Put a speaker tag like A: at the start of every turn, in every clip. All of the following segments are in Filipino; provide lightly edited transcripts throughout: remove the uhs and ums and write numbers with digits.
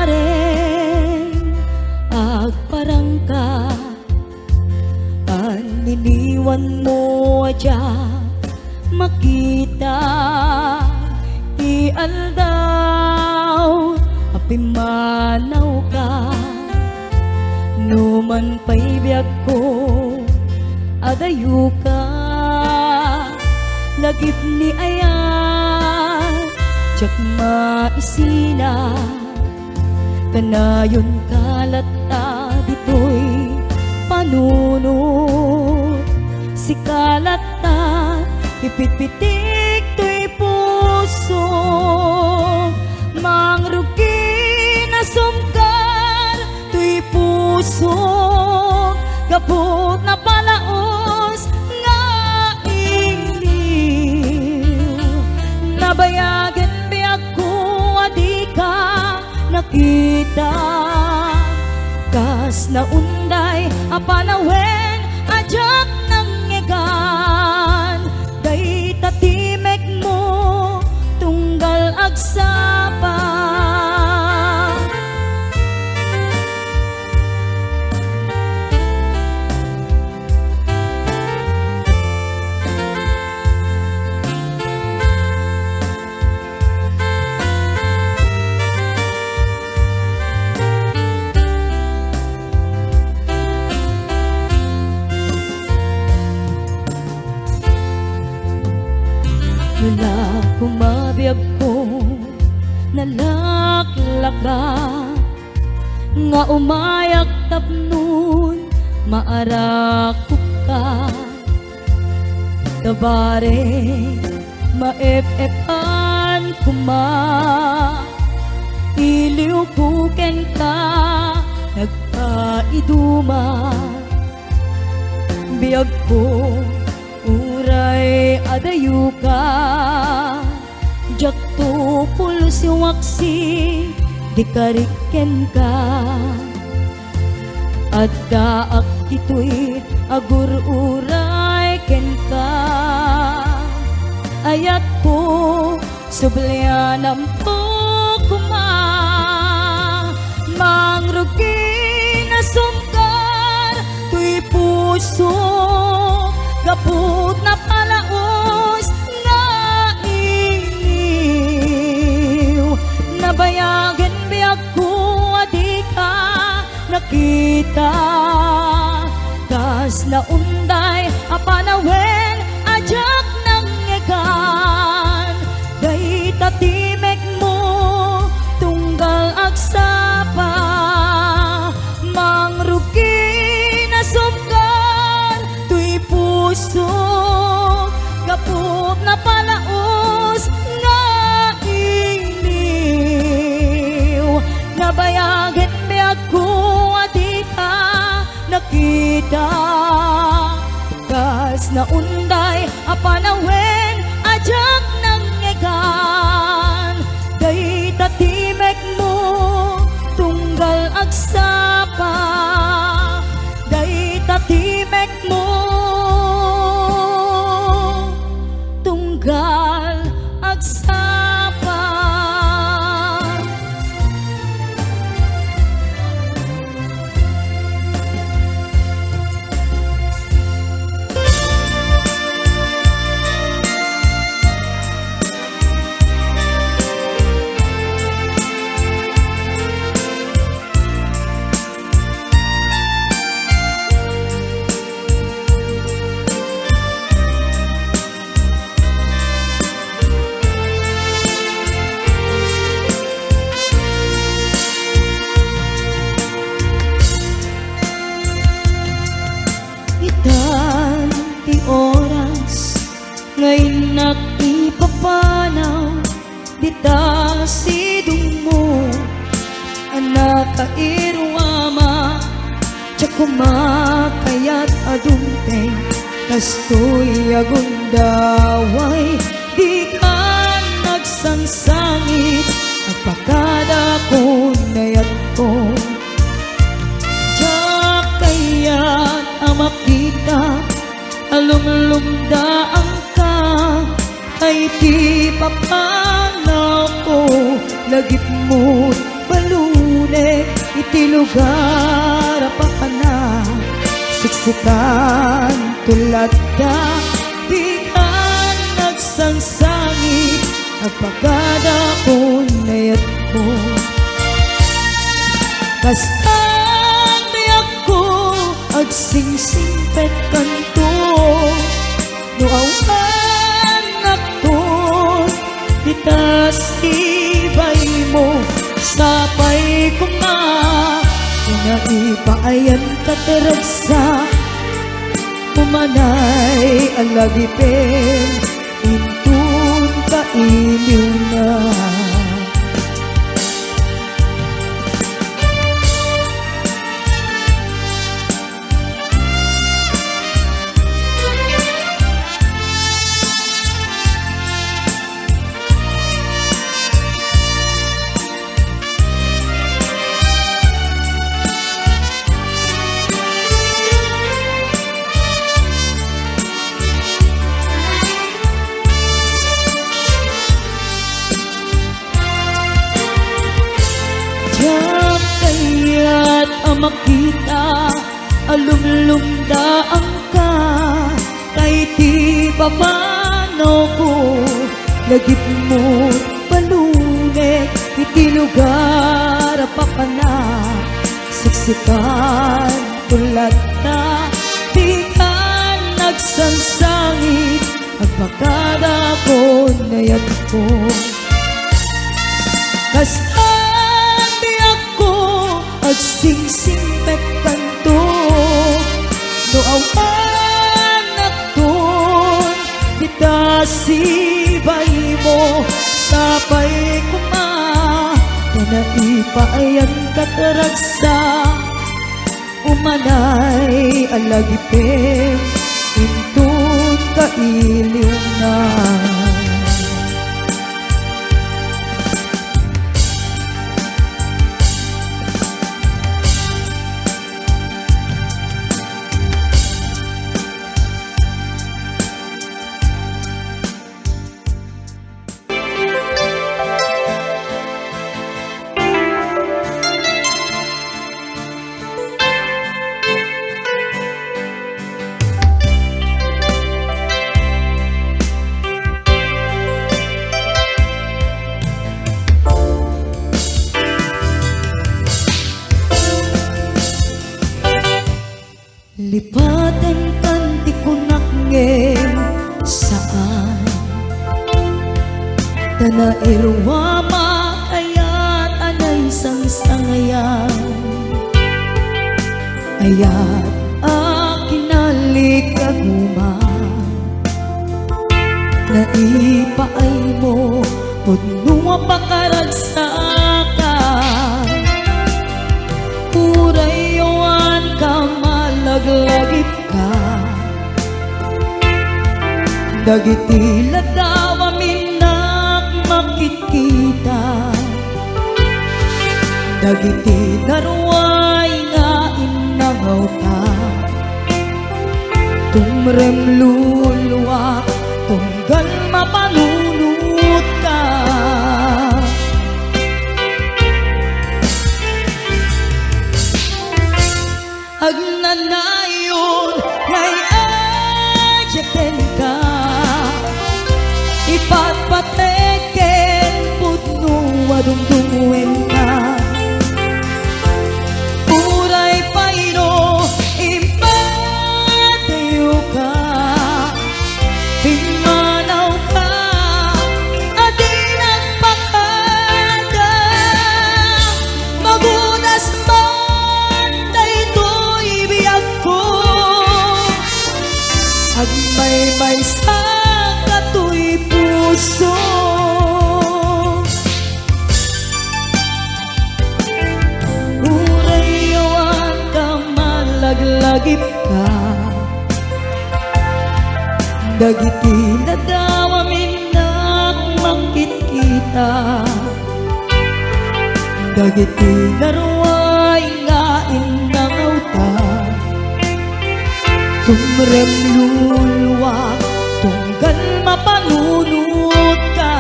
A: bareng agparangka aniniwan mo adya makita ti aldaw apimanaw ka numan pa'y biyag ko adayo ka lagip ni ayat jak maisina kanayon kalata dito'y panunod si kalata ipitpitik to'y puso mangrugi na sumkar to'y puso gapot na palaos nga iniw nabayagan biyag ko adi ka nakita kas na unday apanawen ajak nang ngegan day tatimek mo tunggal agsapa wala kumabiyag ko nalaklaka nga umayak tapnon maarakok ka kabare maep-epan kuma iliw kuken ka nagpaiduma biyag ko uray adayu ka jak tupul si waksi dikariken ka at daak ito'y agur uray ken ka ayat ko sublianam po kuma mangrugi na sumkar to'y puso gaput na palaos nga iniw nabayagan biyag ko adi ka nakita kas na unday apanawen ajak nang ngegan day tatimek mo tunggal agsapa mangrugi na sumkar to'y puso gapot na palaos nga iniw nabayagan biyag ko adi ka nakita kas na unday apanawen ajak nang ngegan day tatimek mo tunggal agsapa day tatimek mo tunggal agsapa itan ti oras ngayon nakipapanaw dita sidong mo anak kairwama tsak kumakayat adunteng kastoy agundaway di ka nagsangsangit at pakada ko nayat ko tsak kayat amakita alumlumdaan ka ay di papanaw ko lagip mo't balun iti lugar pa na siksikan tulad da di ka nagsangsangit agpagada kung nayat mo kastang dayak ko agsingsingpet kanto no awan nakton itas ibay mo sapay ko nga naipayan kataragsa umanay alagipin intun kailiw na kaya't makita alumlumdaan ka kay ti papano ko lagip mo balunek iti lugar pa na siksikan tulad na di ka nagsangsangit agpagada ko nayat ko agsingsingpet kanto no awan nakton itasibay mo sapay kuma naipayan kataragsa umanay alagipin intun kailiw na lipatan kanti kunak ngem saan tana irwama ayat anay sangsangayan ayat akinalik aguman naipaay mo pudnua pakaragsakan urayawan ka maglagip ka dagiti ladawa minak makikita dagiti naruay nga inangaw ka tumrem luluwa tunggal mapanunot ka agnanayon ngay ajaten ka ipatpateken pudno adungdunguen ka uray payro impatayo ka pimanaw ka adi nagpakada magunas man daytoy biyag ko agmay-may sa katoy puso urayawan ka malaglagip ka dagiti nadawa minak makikita dagiti naruay nga inangaw ta tumrem luluwa tunggal mapanunot ka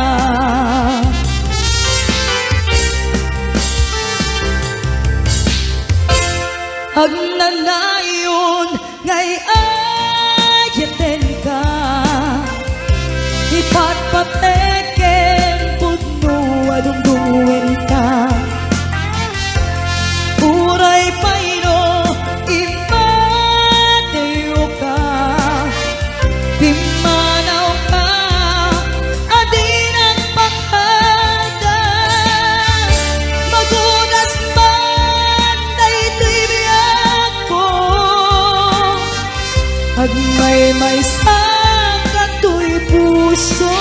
A: Ag nanayon ngay ayaten ka, ipatpateken pudno adungdungin ka. Uray payno imateo ka, pimanaw ka, adin ang pakada. Magunas man daytoy biyak ko, ag may sa katoy puso.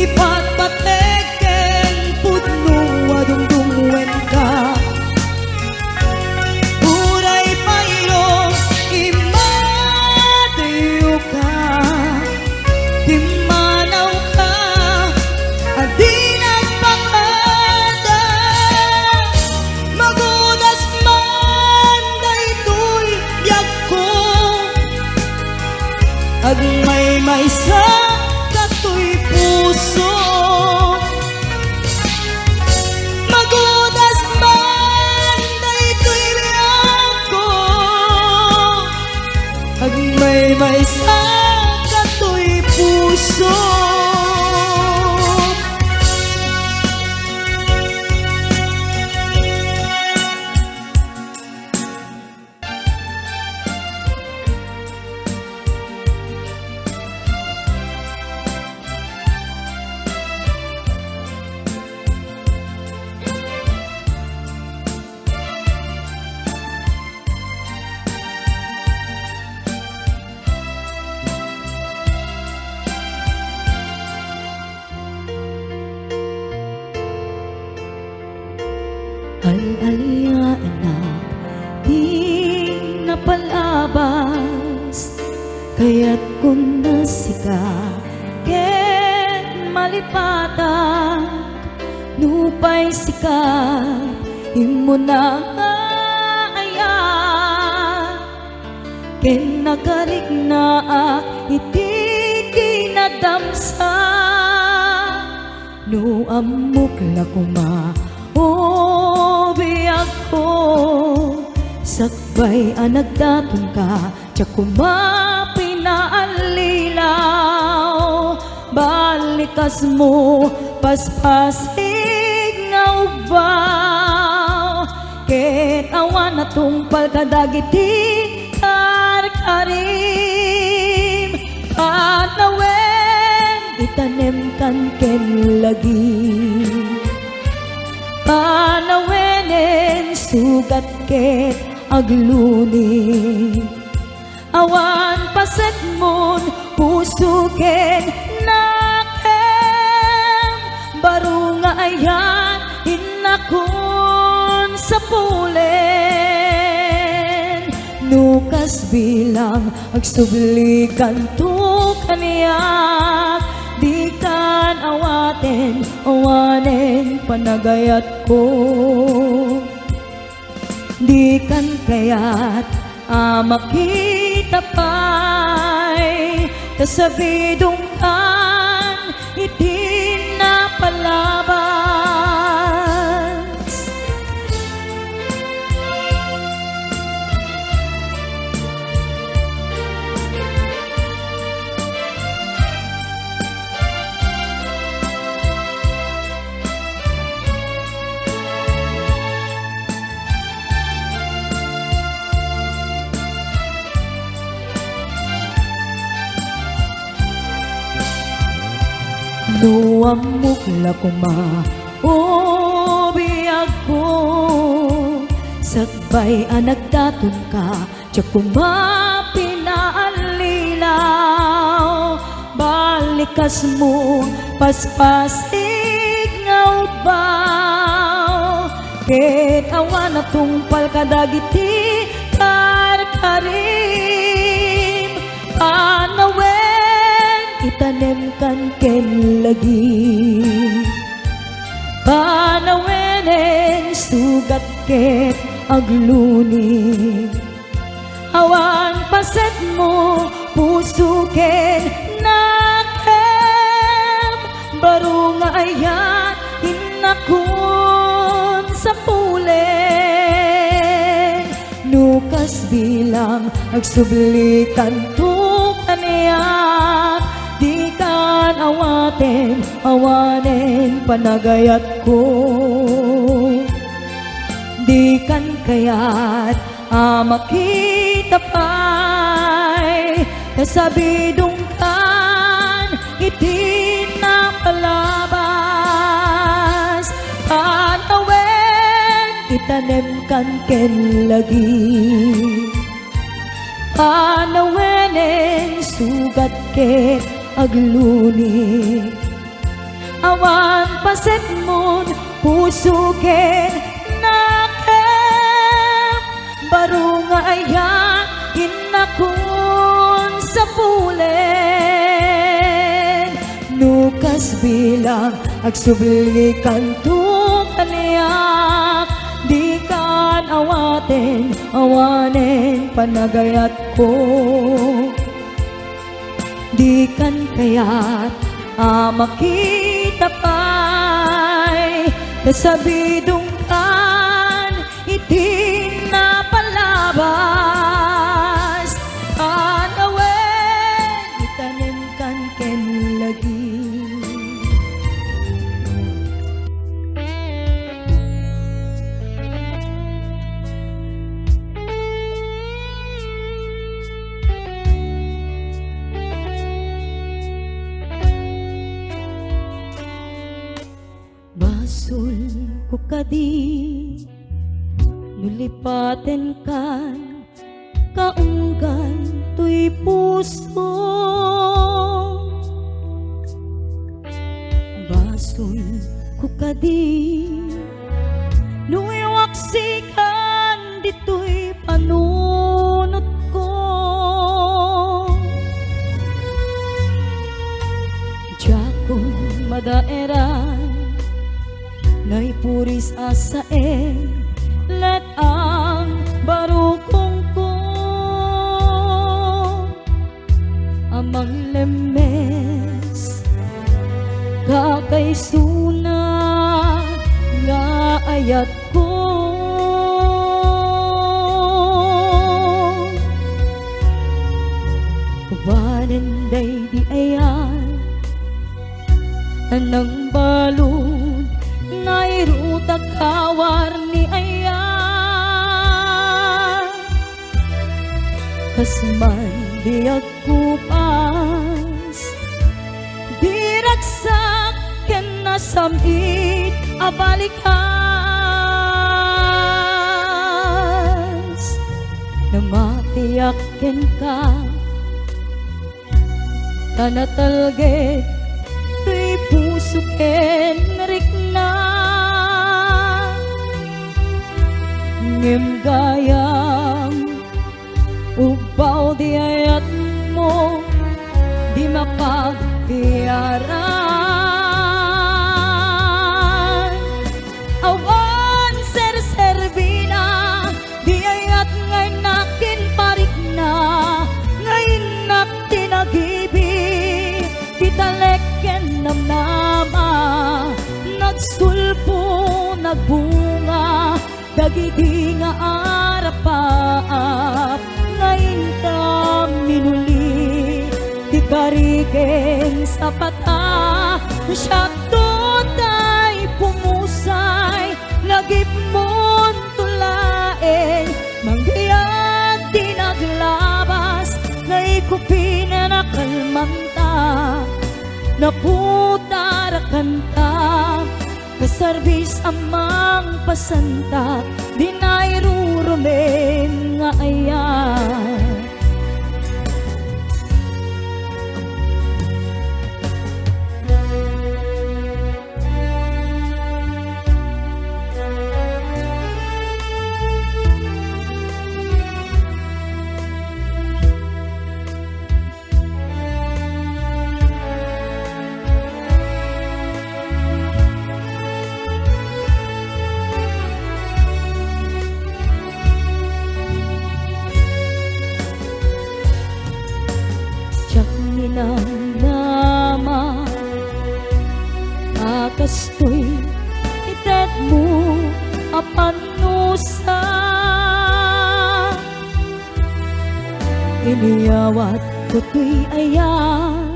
A: Ipatpateken pudno adungdungwen ka, uray payno imateo ka, pimanaw ka, adin ang pakada. Magunas man daytoy biyak ko, ag may sa katoy puso. Magudas man daytoy biyak ko, ag may sa katoy puso. Al-alia anak, di napalabas, kaya't kung nasika, ken malipatan, nupay sika, imo na ayan, ken nagarik na iti kinadamsa, no amok la kuma. O biyak ko, sakbay anagdatong ka, tiyak kumapi na alilaw. Balikas mo, paspasig nga ubaw, ket awan na tungpal kadagiti karkarim. Panawen, itanem kan ken lagi, panawenen sugat ket agluni. Awan paset mon puso ken nakem, baro nga ayan inakon sa pulen. Nukas bilang agsublikan to kaniyak, di kan awaten awanen panagayat ko. Di kan kayat makita pa'y kasabidong kan iti napalabas. No amukla kuma o biyag ko, sakbay anagdatong ka, tiyak kumapi na alilaw. Balik kas mo paspasig nga ubaw ket awan na tungpal kadagiti karkarim panawen itanem kan ken lagi panawenen sugat ket agluni awan paset mo puso ken nakem baru nga ayan hinakon sa pulen nukas bilang agsublikan to kaniyak di kan awanen panagayat ko di kan kayat makita pa'y kasabidong kan iti na palabas panawen itanem kan ken lagi panawenen sugat ket agluni awan paset mon puso ken nakem baru nga ayan hinakon sa pulen nukas bilang agsublikan to kaniyak di kan awanen panagayat ko di kan kayat makita pa'y kasabidong kan iti na palabas panawen itanem kan ken lagi basul ko kadi nulipaten kan kaunggan tuy puso basul ko kadi nuiwaksikan dito'y panunot ko jakon madaeran naipuris asae let ang barukong ko amang lemes kakaisuna nga ayat ko kawanenday di ayan anang balod nairutak kawar ni ayan kasman di agkupas diragsak ken nasamit abalikas namatiyak ken ka tanatalget tuy puso ken rikna ngem gayam ubaw di ayat mo di mapagtiyaran awan ser-servina di ayat ngay nakin parik na ngayon nak tinagibi titaleken namnama nagsulpo nagbunga dagiti nga arapaap ngayon ta minuli di karigeng sa pata siya tay pumusay lagip mon tulaeng manggiyag di naglabas naikupina na kalmanta naputarakan ta kasarbis amang pasanta di nairurumen nga ayan Niyawat ko tuy ayan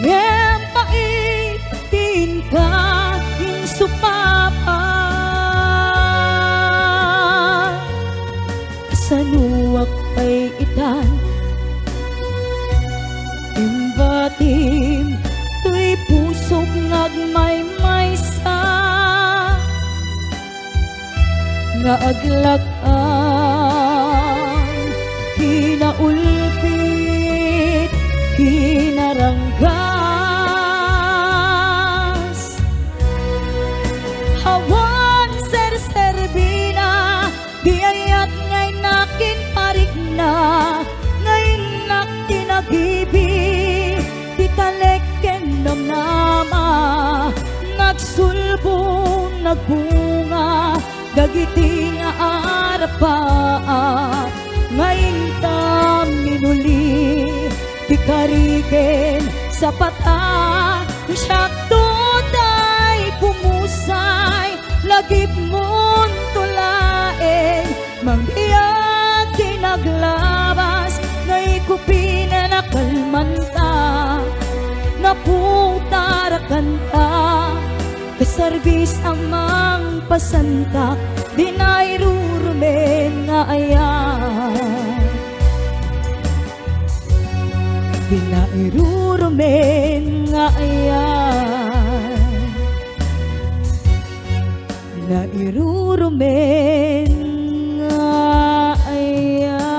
A: ngem paitin ka insupapa sanuak ay itan imbatim tuy pusok ngagmaymaysa nga aglakan hinaulpit hinaranggas hawan ser-serbina biyayat ngay nakin parik na ngayon nakinag-ibi titaleken namnama nagsulbo nagbunga dagiti nga arapa ngayon ta minuli di karigen sa pata siyakto tay pumusay lagip mon tulaen mangbiyag kinaglabas ngay kupina na kalmanta naputarakan ta kasarbis ang mang pasantak dinayrurumen nga ayan dinayrurumen nga ayan dinayrurumen nga ayan.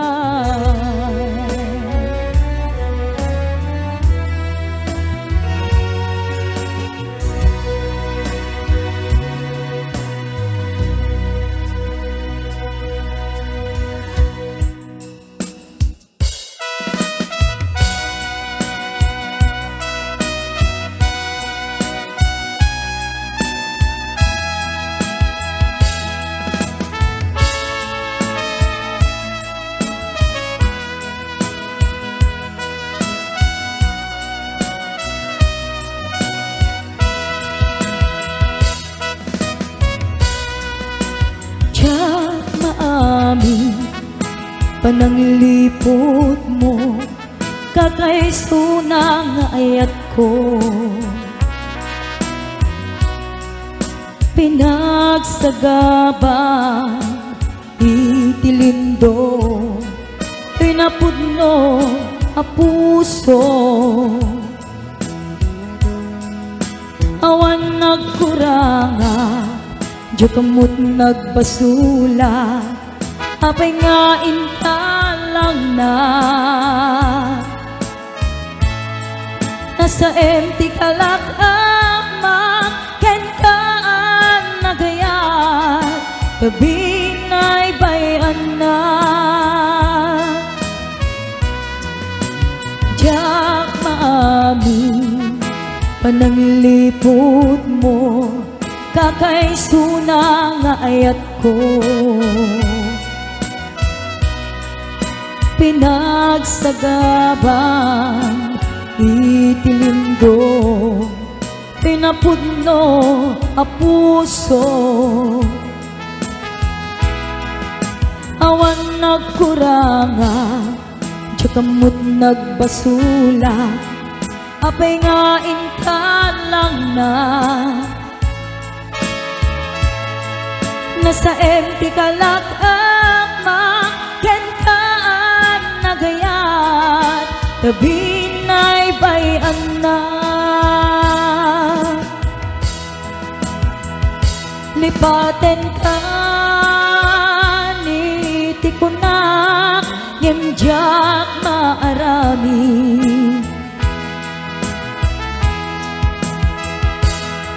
A: Pananglipot mo kakaisuna nga ayat ko pinagsagaban itilindo pinapudno a puso awan nagkuranga diyo kamot nagbasula apay nga inta lang na nasa empty kalakama ken kaan nagayat gabi na'y bayan na diyak maamin pananglipot mo kakaisuna nga ayat ko pinagsagaban itilindo pinapudno a puso awan nagkuranga diyo kamot nagbasula apay nga inka lang na nasa empty kalakama ken kaan nagayat tabi na'y bayan na lipaten ka niti ko na ngem-jak maarami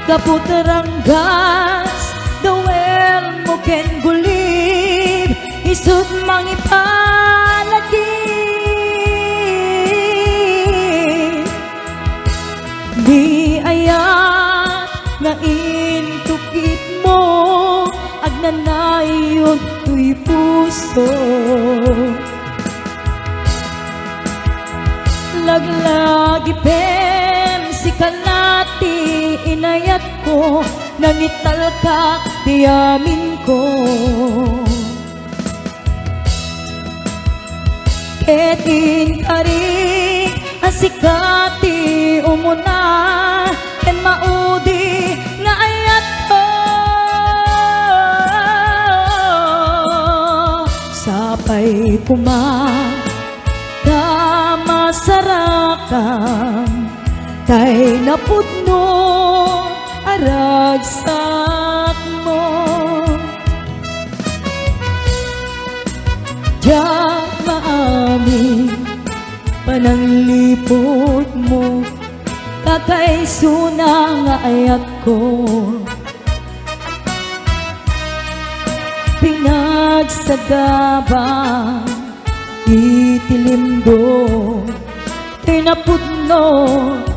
A: kaputeranggas dawel mo ken gulib isut mangipalagi di ayat nga intukit mo agnanayon tuy puso laglagi pem si kalati inayat ko nangital ka diyamin ko Ketin kari asikati umuna ken maudi nga ayat ko sapay kuma kamasarakan kay napudno aragsak mo diyan maami pananglipot mo kakaisuna nga ayat ko pinagsagabang itilindo tinapudno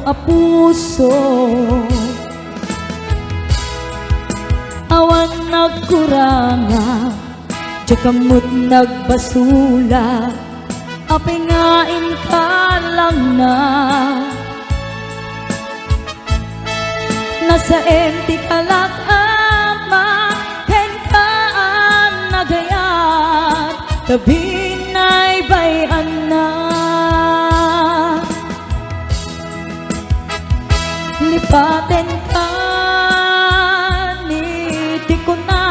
A: a puso awan nagkuranga di kamot nagbasula apingain ka lang na nasa empty kalak ama ken kaan nagayat tabi na'y bayan na lipaten ka niti ko na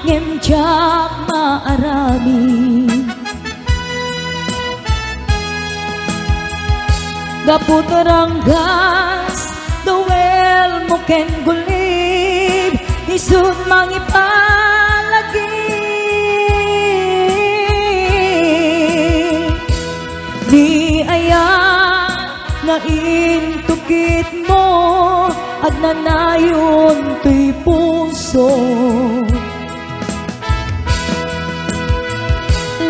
A: ngemjak maarami gaput ranggas dawel mo ken gulib isut mangipalagi di aya nga intukit mo at nanayon to'y puso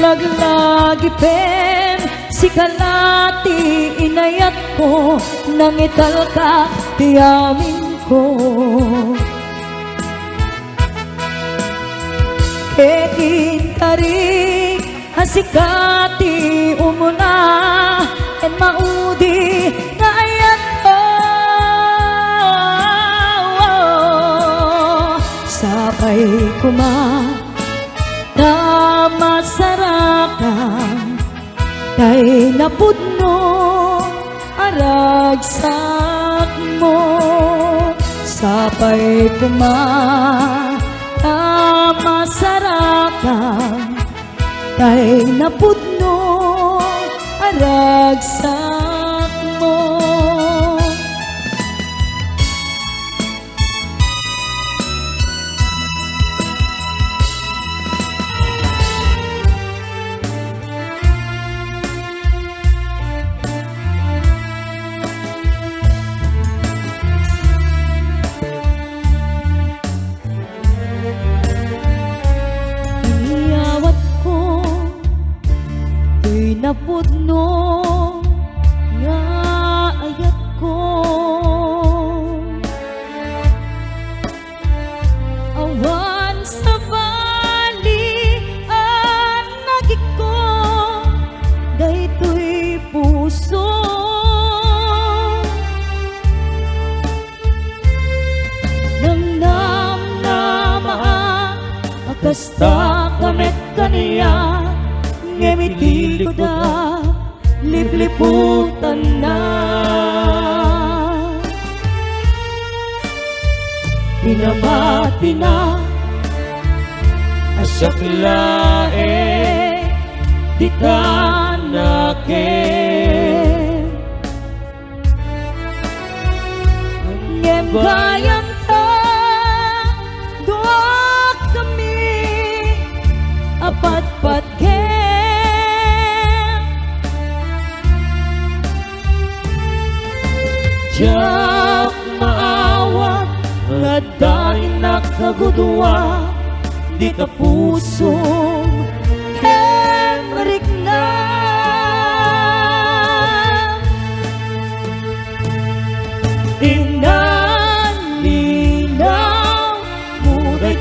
A: laglagi pen si kalati inayat ko nangital ka tiyamin ko kekin tarik asikati umuna en maudi na ayat ko sapay kuma na masarakan kay napudno aragsak mo sapay kuma na masarakan kay napudno aragsak mo napudno nga ayat ko awan sa bali ang nagik ko daytoy puso nang namnamaa akasta kamet kaniya ngemiti ko da lipliputan na pinamati na asyak lae di tanakin ngem gayam ta duak kami apat-pat jak maawat nga dahil nakagudwa di ka pusong Henrik na inaninaw mo da'y